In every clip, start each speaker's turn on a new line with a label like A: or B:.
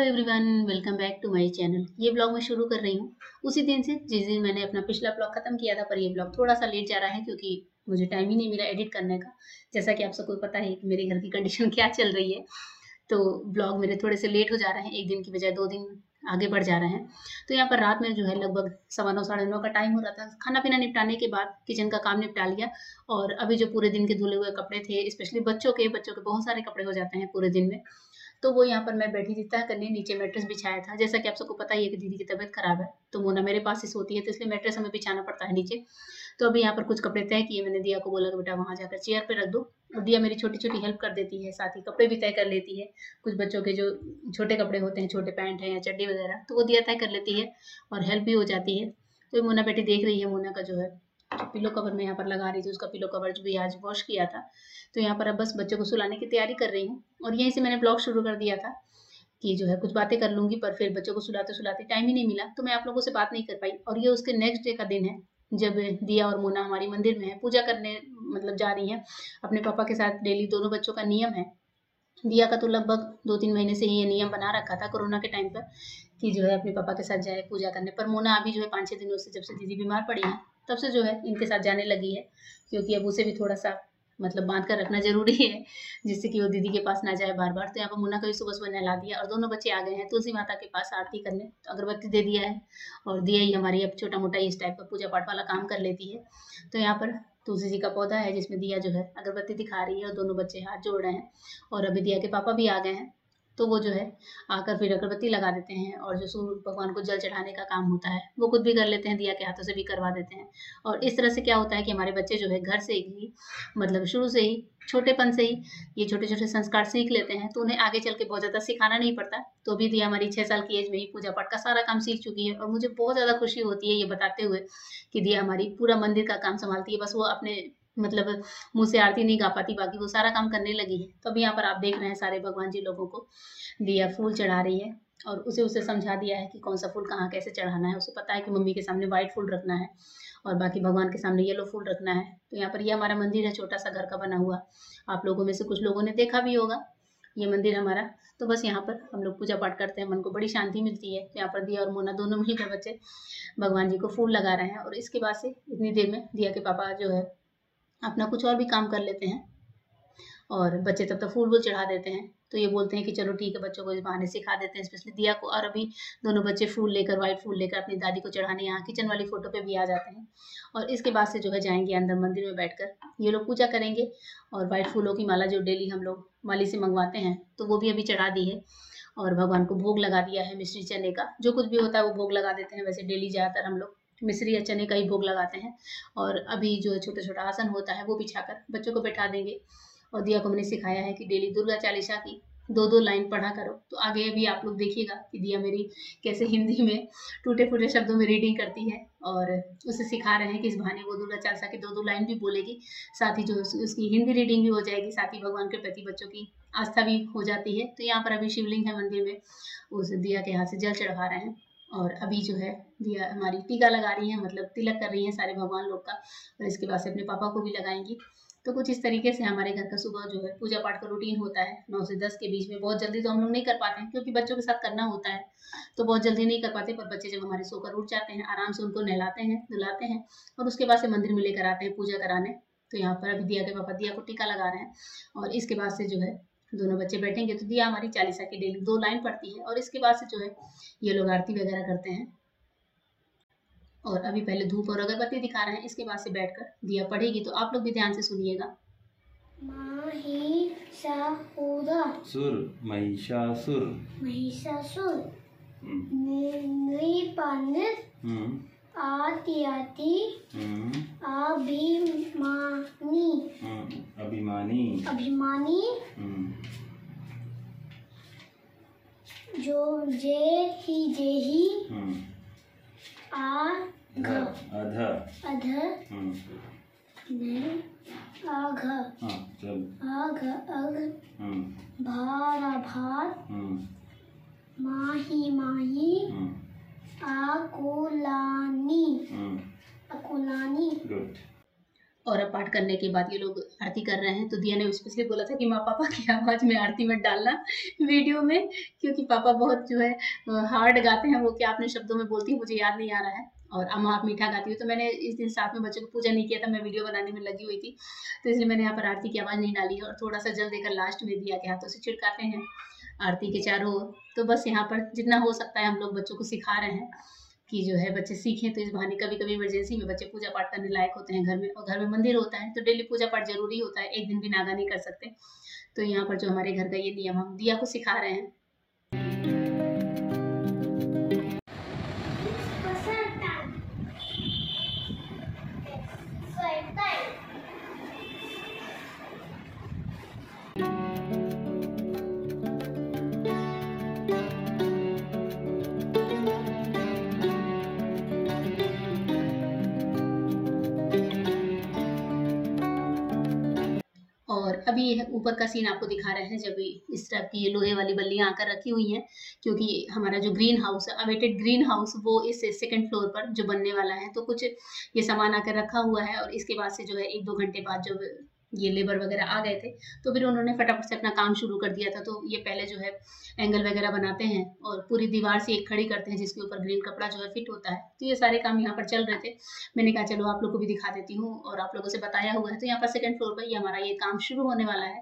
A: Everyone, welcome back to my channel. ये blog मैं शुरू कर रही हूँ उसी दिन से जिस दिन मैंने अपना पिछला ब्लॉग खत्म किया था, पर ये ब्लॉग थोड़ा सा लेट जा रहा है क्योंकि मुझे टाइम ही नहीं मिला एडिट करने का। जैसा कि आप सबको पता है कि मेरे घर की कंडीशन क्या चल रही है, तो ब्लॉग मेरे थोड़े से लेट हो जा रहे हैं, एक दिन की बजाय 2 दिन आगे बढ़ जा रहे हैं। तो यहाँ पर रात में जो है लगभग 9:15 साढ़े 9 का टाइम हो रहा था। खाना पीना निपटाने के बाद किचन का काम निपटा लिया, और अभी जो पूरे दिन के धुले हुए कपड़े थे, स्पेशली बच्चों के बहुत सारे कपड़े हो जाते हैं पूरे दिन में, तो वो यहाँ पर मैं बैठी थी तह करने, नीचे मैट्रेस बिछाया था। जैसा कि आप सबको पता ही है कि दीदी की तबीयत खराब है, तो मोना मेरे पास ही सोती है, तो इसलिए मैट्रेस हमें बिछाना पड़ता है नीचे। तो अभी यहाँ पर कुछ कपड़े तय किए मैंने, दिया को बोला कि बेटा वहाँ जाकर चेयर पे रख दो, और दिया मेरी छोटी-छोटी हेल्प कर देती है, साथ ही कपड़े भी तय कर लेती है। कुछ बच्चों के जो छोटे कपड़े होते हैं, छोटे पैंट हैं या चड्डी वगैरह, तो वो दिया तय कर लेती है और हेल्प भी हो जाती है। तो मोना बेटी देख रही है, मोना का जो है पिलो कवर मैं यहाँ पर लगा रही थी, उसका पिलो कवर जो भी आज वॉश किया था। तो यहाँ पर अब बस बच्चों को सुलाने की तैयारी कर रही हूँ, और यहीं से मैंने ब्लॉग शुरू कर दिया था कि जो है कुछ बातें कर लूँगी, पर फिर बच्चों को सुलाते-सुलाते टाइम ही नहीं मिला, तो मैं आप लोगों से बात नहीं कर पाई। और ये उसके नेक्स्ट डे का दिन है, जब दिया और मोना हमारी मंदिर में है, पूजा करने मतलब जा रही हैं अपने पापा के साथ। डेली दोनों बच्चों का नियम है। दिया का तो लगभग 2-3 महीने से ही ये नियम बना रखा था कोरोना के टाइम पर, कि जो है अपने पापा के साथ जाए पूजा करने। पर मोना अभी जो है 5-6 दिनों से, जब से दीदी बीमार पड़ी है, तब से जो है इनके साथ जाने लगी है, क्योंकि अब उसे भी थोड़ा-सा मतलब बाँध कर रखना ज़रूरी है, जिससे कि वो दीदी के पास ना जाए बार-बार। तो यहाँ पर मोना को भी सुबह-सुबह नहला दिया, और दोनों बच्चे आ गए हैं तुलसी माता के पास आरती करने, तो अगरबत्ती दे दिया है। और दिया ही हमारी अब छोटा-मोटा इस टाइप का पूजा-पाठ वाला काम कर लेती है। तो यहाँ पर तुलसी जी का पौधा है, जिसमें दिया जो है अगरबत्ती दिखा रही है, और दोनों बच्चे हाथ जोड़ रहे हैं। और अभी दिया के पापा भी आ गए हैं, तो वो जो है आकर फिर अगरबत्ती लगा देते हैं, और जो सूर्य भगवान को जल चढ़ाने का काम होता है वो खुद भी कर लेते हैं, दिया के हाथों से भी करवा देते हैं। और इस तरह से क्या होता है कि हमारे बच्चे जो है घर से ही मतलब शुरू से ही, छोटेपन से ही ये छोटे-छोटे संस्कार सीख लेते हैं, तो उन्हें आगे चल के बहुत ज़्यादा सिखाना नहीं पड़ता। तो अभी दिया हमारी 6 साल की एज में ही पूजा-पाठ का सारा काम सीख चुकी है, और मुझे बहुत ज़्यादा खुशी होती है ये बताते हुए कि दिया हमारी पूरा मंदिर का काम सँभालती है। बस वो अपने मतलब मुँह से आरती नहीं गा पाती, बाकी वो सारा काम करने लगी है। तो अभी यहाँ पर आप देख रहे हैं सारे भगवान जी लोगों को दिया फूल चढ़ा रही है, और उसे समझा दिया है कि कौन-सा फूल कहाँ कैसे चढ़ाना है। उसे पता है कि मम्मी के सामने व्हाइट फूल रखना है, और बाकी भगवान के सामने येलो फूल रखना है। तो यहाँ पर ये हमारा मंदिर है, छोटा-सा घर का बना हुआ। आप लोगों में से कुछ लोगों ने देखा भी होगा ये मंदिर हमारा। तो बस यहाँ पर हम लोग पूजा-पाठ करते हैं, मन को बड़ी शांति मिलती है। तो यहाँ पर दिया और मोना दोनों मिलकर बच्चे भगवान जी को फूल लगा रहे हैं, और इसके बाद से इतनी देर में दिया के पापा जो है अपना कुछ और भी काम कर लेते हैं, और बच्चे तब तक फूल-वूल चढ़ा देते हैं। तो ये बोलते हैं कि चलो ठीक है, बच्चों को इस बहाने सिखा देते हैं, स्पेशली दिया को। और अभी दोनों बच्चे फूल लेकर, व्हाइट फूल लेकर अपनी दादी को चढ़ाने यहाँ किचन वाली फ़ोटो पे भी आ जाते हैं। और इसके बाद से जो है जाएँगे अंदर मंदिर में बैठकर ये लोग पूजा करेंगे, और व्हाइट फूलों की माला जो डेली हम लोग माली से मँगवाते हैं, तो वो भी अभी चढ़ा दी है। और भगवान को भोग लगा दिया है मिश्री चने का, जो कुछ भी होता है वो भोग लगा देते हैं। वैसे डेली ज़्यादातर हम लोग मिश्री या चने का ही भोग लगाते हैं। और अभी जो छोटा-छोटा आसन होता है वो बिछाकर बच्चों को बैठा देंगे। और दिया को मैंने सिखाया है कि डेली दुर्गा चालीसा की 2-2 लाइन पढ़ा करो। तो आगे भी आप लोग देखिएगा कि दिया मेरी कैसे हिंदी में टूटे-फूटे शब्दों में रीडिंग करती है, और उसे सिखा रहे हैं कि इस बहाने वो दुर्गा चालीसा की 2-2 लाइन भी बोलेगी। साथ ही जो उसकी हिंदी रीडिंग भी हो जाएगी, साथ ही भगवान के प्रति बच्चों की आस्था भी हो जाती है। तो यहाँ पर अभी शिवलिंग है मंदिर में, उस दिया के हाथ से जल चढ़वा रहे हैं। और अभी जो है दिया हमारी टीका लगा रही है, मतलब तिलक कर रही हैं सारे भगवान लोग का, और इसके बाद से अपने पापा को भी लगाएँगी। तो कुछ इस तरीके से हमारे घर का सुबह जो है पूजा पाठ का रूटीन होता है 9 से 10 के बीच में। बहुत जल्दी तो हम लोग नहीं कर पाते हैं, क्योंकि बच्चों के साथ करना होता है, तो बहुत जल्दी नहीं कर पाते। पर बच्चे जब हमारे सोकर उठ जाते हैं, आराम से उनको नहलाते हैं, धुलाते हैं, और उसके बाद से मंदिर में लेकर आते हैं पूजा कराने। तो यहाँ पर अभी दिया के पापा दिया को टीका लगा रहे हैं, और इसके बाद से जो है दोनों बच्चे बैठेंगे, तो दिया हमारी चालीसा की डेली 2 लाइन पढ़ती है, और इसके बाद से जो है ये लोग आरती वगैरह करते हैं। और अभी पहले धूप और अगरबत्ती दिखा रहे हैं, इसके बाद से बैठकर दिया पढ़ेगी, तो आप लोग भी ध्यान से सुनिएगा।
B: सुर महिषासुर
C: महिषासुर नृपन आति अभिमानी अभिमानी जो जेहि आघ
B: अध
C: आघ आघ अघ भार माही आकुलानी
B: गुड।
A: और अब पाठ करने के बाद ये लोग आरती कर रहे हैं। तो दिया ने स्पेशली बोला था कि माँ पापा की आवाज़ में आरती मत डालना वीडियो में, क्योंकि पापा बहुत जो है हार्ड गाते हैं, वो क्या अपने शब्दों में बोलती है मुझे याद नहीं आ रहा है, और अम्मा आप मीठा गाती हो। तो मैंने इस दिन साथ में बच्चों को पूजा नहीं किया था, मैं वीडियो बनाने में लगी हुई थी, तो इसलिए मैंने यहाँ पर आरती की आवाज़ नहीं डाली है। और थोड़ा सा जल देकर लास्ट में दिया के हाथों से छिड़काते हैं आरती के चारों ओर। तो बस यहाँ पर जितना हो सकता है हम लोग बच्चों को सिखा रहे हैं कि जो है बच्चे सीखें। तो इस बहाने कभी-कभी इमरजेंसी में बच्चे पूजा पाठ करने लायक होते हैं घर में, और घर में मंदिर होता है तो डेली पूजा पाठ ज़रूरी होता है, एक दिन भी नागा नहीं कर सकते। तो यहाँ पर जो हमारे घर का ये नियम हम दिया को सिखा रहे हैं। और अभी यह ऊपर का सीन आपको दिखा रहे हैं, जब इस टाइप की ये लोहे वाली बल्लियाँ आकर रखी हुई हैं, क्योंकि हमारा जो ग्रीन हाउस है, अवेटेड ग्रीन हाउस, वो इस सेकंड फ्लोर पर जो बनने वाला है, तो कुछ ये सामान आकर रखा हुआ है। और इसके बाद से जो है 1-2 घंटे बाद जब ये लेबर वगैरह आ गए थे, तो फिर उन्होंने फटाफट से अपना काम शुरू कर दिया था। तो ये पहले जो है एंगल वगैरह बनाते हैं और पूरी दीवार से एक खड़ी करते हैं जिसके ऊपर ग्रीन कपड़ा जो है फिट होता है। तो ये सारे काम यहाँ पर चल रहे थे। मैंने कहा चलो आप लोग को भी दिखा देती हूँ, और आप लोगों से बताया हुआ है। तो यहाँ पर सेकंड फ्लोर पर ये हमारा ये काम शुरू होने वाला है,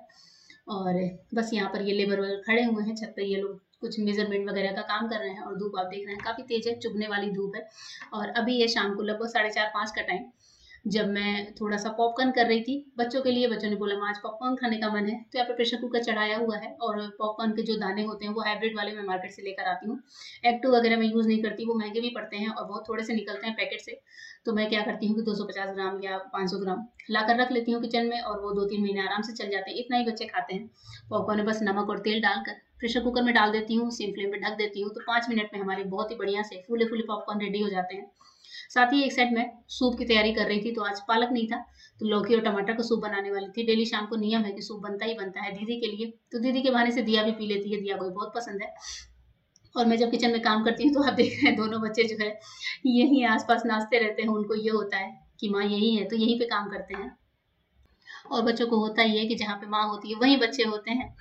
A: और बस यहाँ पर ये लेबर वगैरह खड़े हुए हैं छत पे, ये लोग कुछ मेजरमेंट वगैरह का काम कर रहे हैं। और धूप आप देख रहे हैं काफ़ी तेज है, चुभने वाली धूप है। और अभी ये शाम को लगभग 4:30-5 का टाइम, जब मैं थोड़ा सा पॉपकॉर्न कर रही थी बच्चों के लिए। बच्चों ने बोला माँ आज पॉपकॉर्न खाने का मन है, तो यहाँ पे प्रेशर कुकर चढ़ाया हुआ है। और पॉपकॉर्न के जो दाने होते हैं वो हाइब्रिड वाले मैं मार्केट से लेकर आती हूँ। एक्टू वगैरह मैं यूज़ नहीं करती, वो महंगे भी पड़ते हैं और बहुत थोड़े से निकलते हैं पैकेट से। तो मैं क्या करती हूँ कि 250 ग्राम या 500 ग्राम ला कर रख लेती हूँ किचन में, और वो 2-3 महीने आराम से चल जाते हैं। इतना ही बच्चे खाते हैं पॉपकॉर्न में। बस नमक और तेल डालकर प्रेशर कुकर में डाल देती हूँ, सिम फ्लेम पे ढक देती हूँ, तो 5 मिनट में हमारे बहुत ही बढ़िया से फूले फूले पॉपकॉर्न रेडी हो जाते हैं। साथ ही एक साइड में सूप की तैयारी कर रही थी, तो आज पालक नहीं था, तो लौकी और टमाटर का सूप बनाने वाली थी। डेली शाम को नियम है कि सूप बनता ही बनता है दीदी के लिए, तो दीदी के बहाने से दिया भी पी लेती है, दिया को बहुत पसंद है। और मैं जब किचन में काम करती हूँ तो आप देख रहे हैं दोनों बच्चे जो है यहीं आसपास नाचते रहते हैं। उनको ये होता है कि माँ यही है, तो यहीं पे काम करते हैं। और बच्चों को होता ही है कि जहाँ पे माँ होती है वहीं बच्चे होते हैं।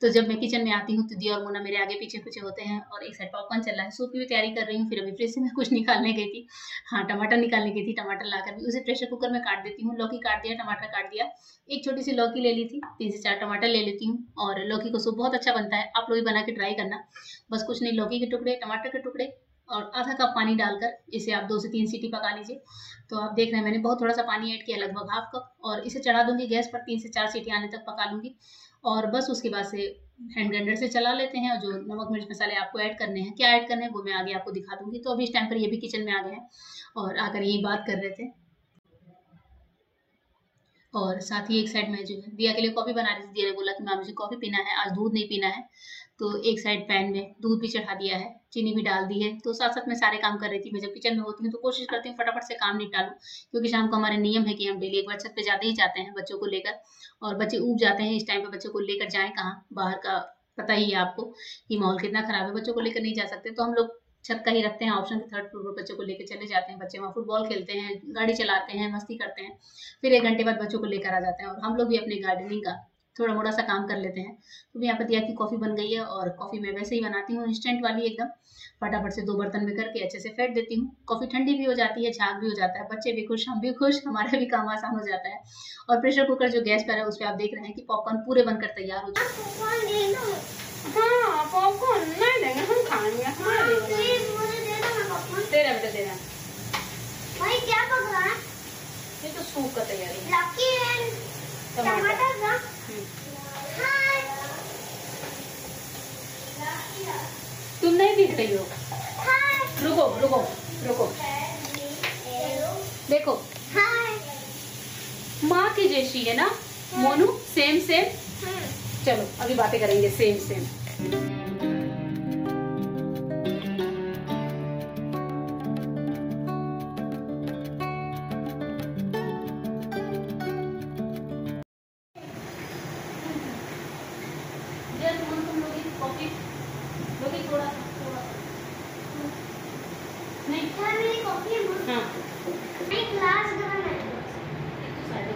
A: तो जब मैं किचन में आती हूँ तो दिया और मोना मेरे आगे पीछे पीछे होते हैं, और एक साइड पॉपकॉर्न चल रहा है, सूप की भी तैयारी कर रही हूँ। फिर अभी फ्रिज से मैं कुछ निकालने गई थी, हाँ टमाटर निकालने गई थी, टमाटर लाकर भी उसे प्रेशर कुकर में काट देती हूँ। लौकी काट दिया, टमाटर काट दिया, एक छोटी सी लौकी ले ली थी, 3 से 4 टमाटर ले लेती हूँ। और लौकी का सूप बहुत अच्छा बनता है, आप लोग भी बना के ट्राई करना। बस कुछ नहीं, लौकी के टुकड़े, टमाटर के टुकड़े और आधा कप पानी डालकर इसे आप 2 से 3 सीटी पका लीजिए। तो आप देख रहे हैं मैंने बहुत थोड़ा सा पानी ऐड किया, लगभग हाफ कप, और इसे चढ़ा दूंगी गैस पर, 3 से 4 सीटी आने तक पका लूंगी। और बस उसके बाद से हैंड ग्राइंडर से चला लेते हैं, और जो नमक मिर्च मसाले आपको ऐड करने हैं, क्या ऐड करने हैं वो मैं आगे आपको दिखा दूंगी। तो अभी इस टाइम पर ये भी किचन में आ गए हैं और आकर यही बात कर रहे थे। और साथ ही एक साइड में जो है दिया के लिए कॉफ़ी बना रही थी। दिया ने बोला कि माँ मुझे कॉफ़ी पीना है, आज दूध नहीं पीना है। तो एक साइड पैन में दूध भी चढ़ा दिया है, चीनी भी डाल दी है। तो साथ-साथ मैं सारे काम कर रही थी। मैं जब किचन में होती हूँ तो कोशिश करती हूँ फटाफट से काम निपटा लूँ, क्योंकि शाम को हमारे नियम है कि हम डेली एक बार छत पे जाते ही जाते हैं बच्चों को लेकर, और बच्चे ऊब जाते हैं। इस टाइम पे बच्चों को लेकर जाएँ कहाँ? बाहर का पता ही है आपको कि माहौल कितना खराब है, बच्चों को लेकर नहीं जा सकते। तो हम लोग छत का ही रखते हैं ऑप्शन, 3rd फ्लोर पर बच्चों को लेके चले जाते हैं। बच्चे वहाँ फुटबॉल खेलते हैं, गाड़ी चलाते हैं, मस्ती करते हैं। फिर 1 घंटे बाद बच्चों को लेकर आ जाते हैं, और हम लोग भी अपनी गार्डनिंग का थोड़ा-मोड़ा सा काम कर लेते हैं। तो यहाँ पर दिया की कॉफ़ी बन गई है, और कॉफ़ी मैं वैसे ही बनाती हूँ इंस्टेंट वाली एकदम, फटाफट से 2 बर्तन में करके अच्छे से फेंट देती हूँ। कॉफ़ी ठंडी भी हो जाती है, झाग भी हो जाता है, बच्चे भी खुश, हम भी खुश, हमारा भी काम आसान हो जाता है। और प्रेशर कुकर जो गैस पर है उस पे आप देख रहे हैं कि पॉपकॉर्न पूरे बनकर तैयार हो चुके हैं।
B: हाँ पॉपकॉर्न नहीं देंगे, हम खाएंगे, हमारे तेरा बेटा देना।
C: भाई क्या पक रहा है?
B: ये तो सूप का तैयारी है।
C: लौकी है, टमाटर का। हाय।
B: तुम नहीं दिख रही हो।
C: हाय।
B: रुको रुको रुको, देखो
C: हाय।
B: माँ की जैसी है ना मोनू, सेम सेम। चलो अभी बातें करेंगे सेम सेम। थोड़ा नहीं,
C: मेरी कॉफी है।
B: हाँ
C: एक ग्लास गरम है।
B: एक तो साइड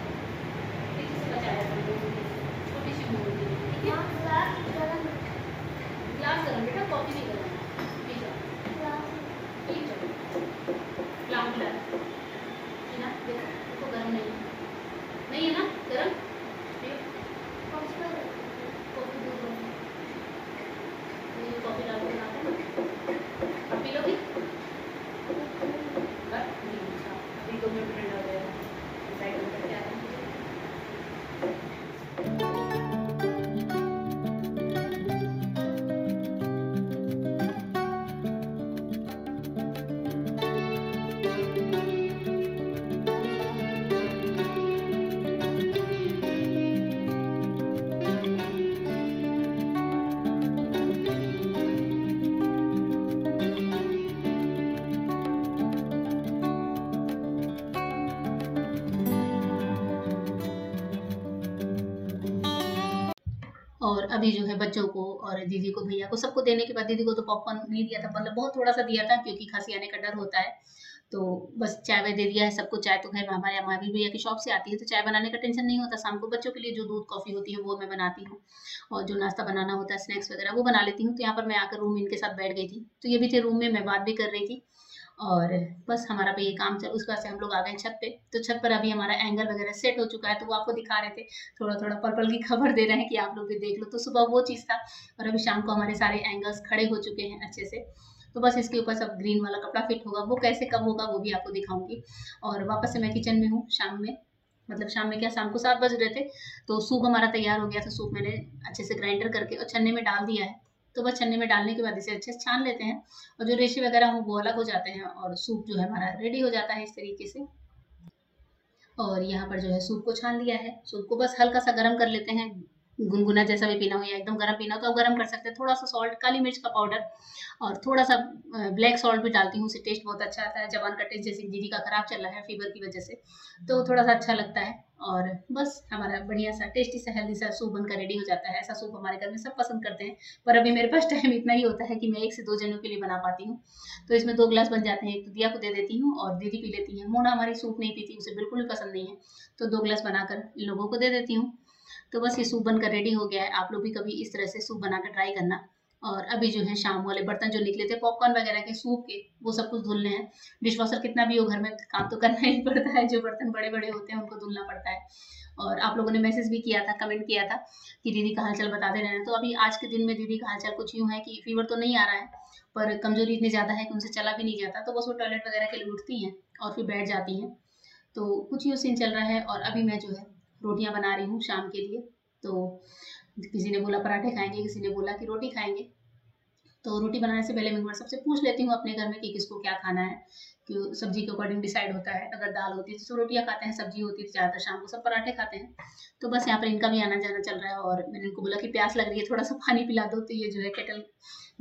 B: 2 मिनट में हो जाएगा। साइड में करके आ रहा हूँ।
A: और अभी जो है बच्चों को और दीदी को, भैया को, सबको देने के बाद दीदी को तो पॉपकॉर्न नहीं दिया था, मतलब बहुत थोड़ा सा दिया था क्योंकि खांसी आने का डर होता है। तो बस चाय वाय दे दिया है सबको। चाय तो खैर हमारे यहाँ भी भैया की शॉप से आती है, तो चाय बनाने का टेंशन नहीं होता। शाम को बच्चों के लिए जो दूध कॉफ़ी होती है वो मैं बनाती हूँ, और जो नाश्ता बनाना होता है, स्नैक्स वगैरह, वो बना लेती हूँ। तो यहाँ पर मैं आकर रूम इनके साथ बैठ गई थी, तो ये भी थे रूम में, मैं बात भी कर रही थी। और बस हमारा पे ये काम चल, उसके बाद से हम लोग आ गए छत पे। तो छत पर अभी हमारा एंगल वगैरह सेट हो चुका है, तो वो आपको दिखा रहे थे। थोड़ा-थोड़ा पल-पल की खबर दे रहे हैं कि आप लोग भी देख लो। तो सुबह वो चीज़ था, और अभी शाम को हमारे सारे एंगल्स खड़े हो चुके हैं अच्छे से। तो बस इसके ऊपर सब ग्रीन वाला कपड़ा फिट होगा, वो कैसे कब होगा वो भी आपको दिखाऊँगी। और वापस से मैं किचन में हूँ शाम में, मतलब शाम में क्या, शाम को 7 बज रहे थे। तो सूप हमारा तैयार हो गया था। सूप मैंने अच्छे से ग्राइंडर करके और छन्नी में डाल दिया है। तो बस छन्नी में डालने के बाद इसे अच्छे से छान लेते हैं, और जो रेशे वगैरह हों वो अलग हो जाते हैं, और सूप जो है हमारा रेडी हो जाता है इस तरीके से। और यहाँ पर जो है सूप को छान लिया है। सूप को बस हल्का सा गर्म कर लेते हैं, गुनगुना जैसा भी पीना हो या एकदम गर्म पीना हो तो आप गर्म कर सकते हैं। थोड़ा सा सॉल्ट, काली मिर्च का पाउडर, और थोड़ा सा ब्लैक सॉल्ट भी डालती हूँ, उससे टेस्ट बहुत अच्छा आता है। जबान का टेस्ट जैसे दीदी का खराब चल रहा है फीवर की वजह से, तो थोड़ा सा अच्छा लगता है। और बस हमारा बढ़िया सा टेस्टी सा हेल्दी सा सूप बनकर रेडी हो जाता है। ऐसा सूप हमारे घर में सब पसंद करते हैं, पर अभी मेरे पास टाइम इतना ही होता है कि मैं 1 से 2 जनों के लिए बना पाती हूँ। तो इसमें 2 ग्लास बन जाते हैं। एक तो दिया को दे देती हूँ और दीदी पी लेती है। मोना हमारी सूप नहीं पीती, उसे बिल्कुल भी पसंद नहीं है, तो 2 ग्लास बनाकर इन लोगों को दे देती हूँ। तो बस ये सूप बनकर रेडी हो गया है। आप लोग भी कभी इस तरह से सूप बनाकर ट्राई करना। और अभी जो है शाम वाले बर्तन जो निकले थे पॉपकॉर्न वगैरह के, सूप के, वो सब कुछ धुलने हैं। डिशवॉशर कितना भी हो घर में, काम तो करना ही पड़ता है। जो बर्तन बड़े-बड़े होते हैं उनको धुलना पड़ता है। और आप लोगों ने मैसेज भी किया था, कमेंट किया था कि दीदी का हाल-चाल बताते रहना। तो अभी आज के दिन में दीदी का हाल-चाल कुछ यूँ है कि फ़ीवर तो नहीं आ रहा है, पर कमज़ोरी इतनी ज़्यादा है कि उनसे चला भी नहीं जाता। तो बस वो टॉयलेट वगैरह के लिए उठती हैं और फिर बैठ जाती हैं। तो कुछ यूँ सीन चल रहा है। और अभी मैं जो है रोटियाँ बना रही हूँ शाम के लिए। तो किसी ने बोला पराठे खाएँगे, किसी ने बोला कि रोटी खाएँगे। तो रोटी बनाने से पहले मैं एक बार सबसे पूछ लेती हूँ अपने घर में कि किसको क्या खाना है, कि सब्जी के अकॉर्डिंग डिसाइड होता है। अगर दाल होती है तो सब रोटियाँ खाते हैं, सब्जी होती है तो ज़्यादातर शाम को सब पराठे खाते हैं। तो बस यहाँ पर इनका भी आना-जाना चल रहा है, और मैंने इनको बोला कि प्यास लग रही है, थोड़ा-सा पानी पिला दो। तो ये जो है केटल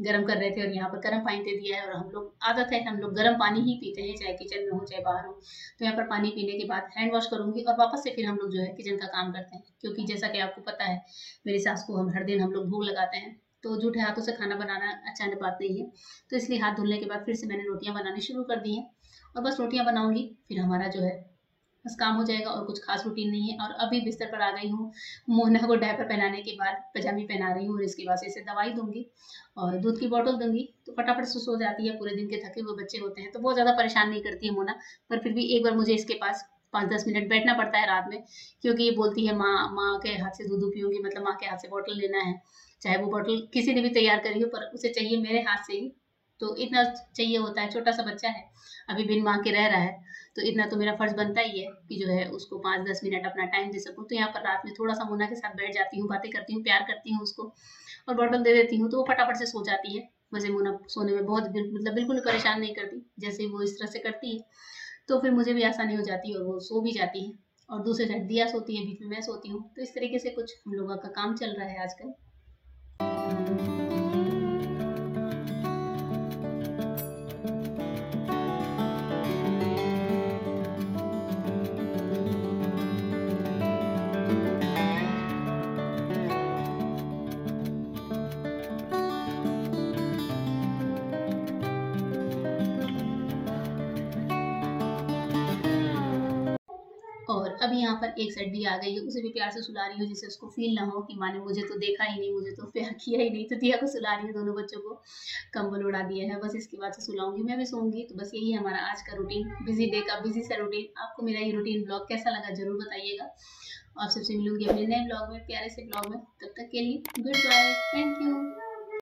A: गरम कर रहे थे, और यहाँ पर गर्म पानी दे दिया है। और हम लोग, आदत है हम लोग गर्म पानी ही पीते हैं, चाहे किचन में हो चाहे बाहर हो। तो यहाँ पर पानी पीने के बाद हैंड वॉश करूँगी, और वापस से फिर हम लोग जो है किचन का काम करते हैं। क्योंकि जैसा कि आपको पता है, मेरी सास को हम हर दिन हम लोग भोग लगाते हैं, तो जूठे हाथों से खाना बनाना अच्छा बात नहीं है। तो इसलिए हाथ धुलने के बाद फिर से मैंने रोटियाँ बनानी शुरू कर दी हैं, और बस रोटियाँ बनाऊँगी, फिर हमारा जो है बस काम हो जाएगा, और कुछ खास रूटीन नहीं है। और अभी बिस्तर पर आ गई हूँ। मोना को डायपर पहनाने के बाद पजामी पहना रही हूँ, और इसके बाद से इसे दवाई दूँगी और दूध की बॉटल दूँगी, तो फटाफट से सो जाती है। पूरे दिन के थके हुए बच्चे होते हैं तो बहुत ज़्यादा परेशान नहीं करती है मोना, पर फिर भी एक बार मुझे इसके पास 5-10 मिनट बैठना पड़ता है रात में, क्योंकि ये बोलती है माँ, माँ के हाथ से दूध पीऊँगी, मतलब माँ के हाथ से बॉटल लेना है। चाहे वो बॉटल किसी ने भी तैयार करी हो, पर उसे चाहिए मेरे हाथ से ही। तो इतना चाहिए होता है, छोटा-सा बच्चा है, अभी बिन माँ के रह रहा है, तो इतना तो मेरा फ़र्ज़ बनता ही है कि जो है उसको 5-10 मिनट अपना टाइम दे सकूँ। तो यहाँ पर रात में थोड़ा-सा मोना के साथ बैठ जाती हूँ, बातें करती हूँ, प्यार करती हूँ उसको, और बॉटल दे देती हूँ, तो वो फटाफट से सो जाती है। वैसे मोना सोने में बहुत मतलब बिल्कुल भी परेशान नहीं करती, जैसे ही वो इस तरह से करती है, तो फिर मुझे भी आसानी हो जाती है और वो सो भी जाती है। और दूसरी साइड दिया सोती है, बीच में मैं सोती हूँ। तो इस तरीके से कुछ हम लोगों का काम चल रहा है आजकल। और अभी यहाँ पर एक साइड भी आ गई है, उसे भी प्यार से सुला रही हूँ, जिससे उसको फ़ील ना हो कि माँ ने मुझे तो देखा ही नहीं, मुझे तो प्यार किया ही नहीं। तो दिया को सुला रही हूँ, दोनों बच्चों को कंबल उड़ा दिया है, बस इसके बाद से सुलाऊँगी, मैं भी सोऊँगी। तो बस यही है हमारा आज का रूटीन, बिज़ी डे का बिज़ी सा रूटीन। आपको मेरा ये रूटीन ब्लॉग कैसा लगा ज़रूर बताइएगा। आप सबसे मिलूँगी अपने नए ब्लॉग में, प्यारे से ब्लॉग में। तब तक के लिए गुड बाय, थैंक यू।